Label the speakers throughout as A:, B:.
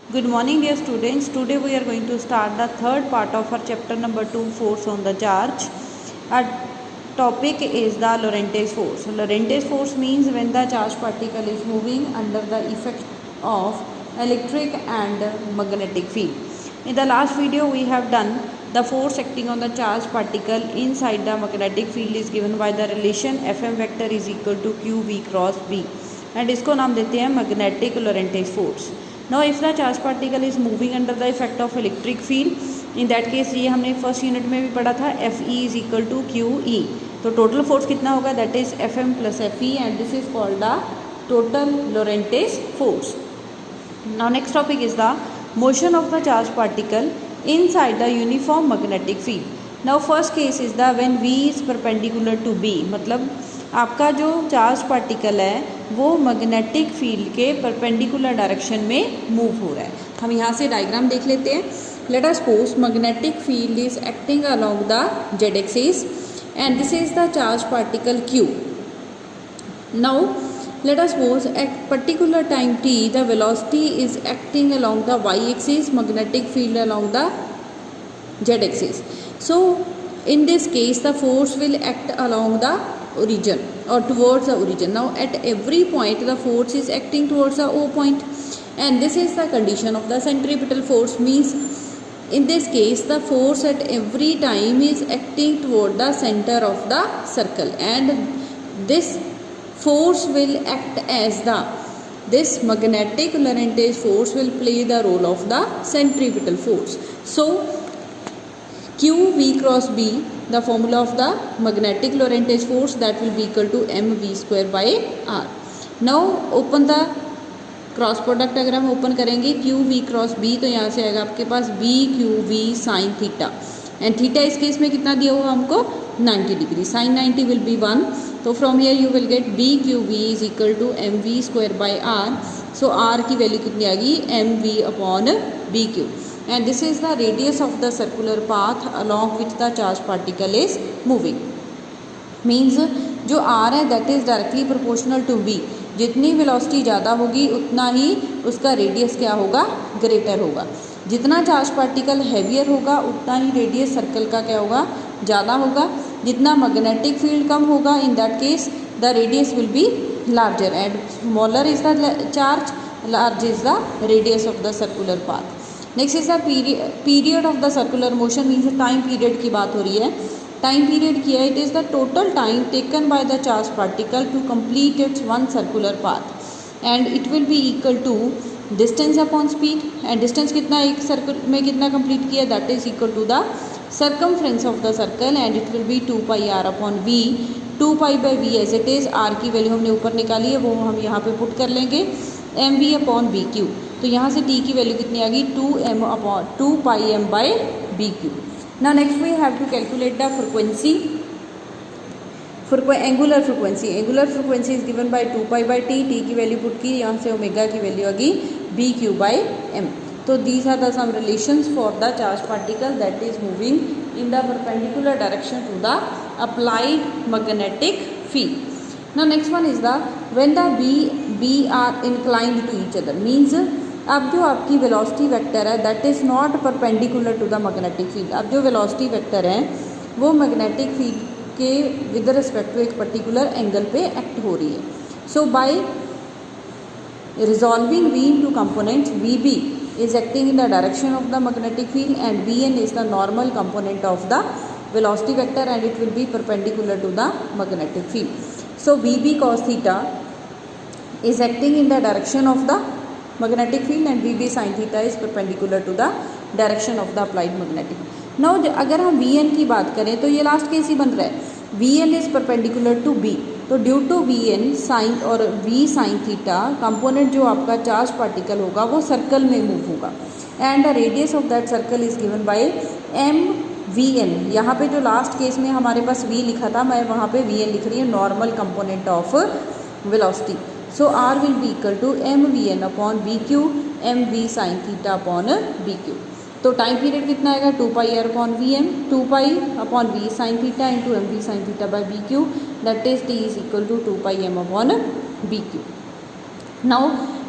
A: Good morning dear students. Today we are going to start the third part of our chapter number 2, force on the charge. Our topic is the Lorentz force. Lorentz force means when the charge particle is moving under the effect of electric and magnetic field. In the last video we have done the force acting on the charge particle inside the magnetic field is given by the relation Fm vector is equal to qv cross b and इसको नाम देते हैं magnetic Lorentz force. Now if the charge particle is moving under the effect of electric field, in that case ये हमने first unit में भी पढ़ा था Fe is equal to QE. तो टोटल फोर्स कितना होगा, that is Fm plus Fe and this is called the total Lorentz force. Now next topic is the motion of the charge particle inside the uniform magnetic field. Now first case is the when V is perpendicular to B, मतलब आपका जो charge particle है वो magnetic field के perpendicular direction में move हो रहा है. हम यहाँ से डायग्राम देख लेते हैं. Let us suppose magnetic field is acting along the Z axis and this is the charge particle Q. Now let us suppose at particular time t the velocity is acting along the y axis, magnetic field along the z axis. So in this case the force will act along the origin or towards the origin. Now at every point the force is acting towards the O point and this is the condition of the centripetal force, means in this case the force at every time is acting toward the center of the circle and this force will act as this magnetic Lorentz force will play the role of the centripetal force. So QV cross B, the formula of the magnetic Lorentz force, that will be equal to mv square by r. Now open the cross product अगर हम open करेंगे QV cross B तो यहाँ से आएगा आपके पास BQV sine theta and theta इस case में कितना दिया हुआ हमको 90 डिग्री, साइन 90 विल बी 1. तो from here you will get BQV is equal to mv square by r. So r की वैल्यू कितनी आ गई, mv upon BQ and this is the radius of the circular path along which the charge particle is moving. Means जो r है that is directly proportional to v. जितनी velocity ज़्यादा होगी उतना ही उसका रेडियस क्या होगा, ग्रेटर होगा. जितना चार्ज पार्टिकल हैवियर होगा उतना ही रेडियस सर्कल का क्या होगा, ज़्यादा होगा. जितना मैग्नेटिक फील्ड कम होगा in that case the radius will be larger and smaller is the charge, large is the radius of the circular path. Next is the period of the circular motion, means time period की बात हो रही है. Time period किया, it is the total time taken by the charge particle to complete its one circular path and it will be equal to distance upon speed and distance कितना एक circle में कितना कंप्लीट किया, that is equal to the circumference of the circle and it will be 2 pi r upon v. 2 pi by v as it is. r की value हमने ऊपर निकाली है वो हम यहाँ पे पुट कर लेंगे mv अपॉन bq. तो यहाँ से t की वैल्यू कितनी आ गई, 2 pi m by bq. Now next we have to calculate the frequency, angular frequency. Angular frequency is given by 2 pi by t. t की वैल्यू पुट की, यहाँ से ओमेगा की वैल्यू आ गई bq by m. तो these are the some relations for the charge particle that is moving in the perpendicular direction to the applied magnetic field. Now next one is the when the b are inclined to each other, means अब जो आपकी velocity vector है that is not perpendicular to the magnetic field. अब जो velocity vector है वो magnetic field के with respect to एक पर्टिकुलर एंगल पे एक्ट हो रही है. So by resolving v into components, vb is acting in the direction of the magnetic field and vn is the normal component of the velocity vector and it will be perpendicular to the magnetic field. So vb cos theta is acting in the direction of the magnetic field and vb sin theta is perpendicular to the direction of the applied magnetic. Now अगर हम vn की बात करें तो ये last case ही बन रहा है, vn is perpendicular to b. तो ड्यू टू vn साइन और v साइन थीटा कंपोनेंट जो आपका चार्ज पार्टिकल होगा वो सर्कल में मूव होगा and the radius of that circle is given by M V N. यहाँ पे जो लास्ट केस में हमारे पास v लिखा था मैं वहाँ पे vn लिख रही हूँ, normal component of velocity. So r will be equal to mvn upon bq, mv sin theta upon bq. तो टाइम पीरियड कितना आएगा, 2 pi r upon vm, 2 pi upon v sin theta into mv sin theta by bq, that is t is equal to 2 pi m upon bq. Now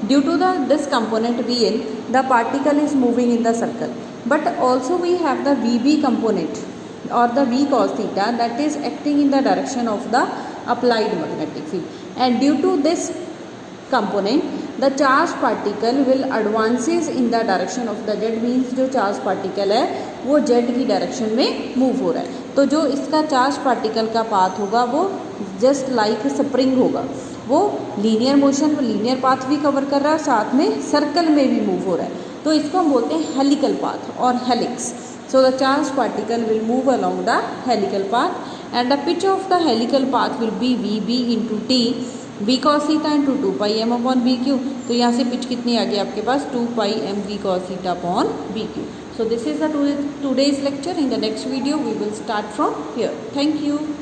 A: due to this component Vn, the particle is moving in the circle. But also we have the Vb component or the V cos theta that is acting in the direction of the applied magnetic field, and due to this component the charged particle will advances in the direction of the z, means जो charged particle है वो z की direction में move हो रहा है. तो जो इसका चार्ज पार्टिकल का पाथ होगा वो जस्ट लाइक स्प्रिंग होगा, वो लीनियर मोशन लीनियर पाथ भी कवर कर रहा है, साथ में सर्कल में भी मूव हो रहा है. तो इसको हम बोलते हैं हेलिकल पाथ और helix. So the charged particle will move along the helical path, and the pitch of the helical path will be Vb into T, V cos theta into 2 pi m upon Bq. तो यहाँ से pitch कितनी आ गई आपके पास 2 pi m V cos theta upon Bq. So this is the today's lecture. In the next video we will start from here. Thank you.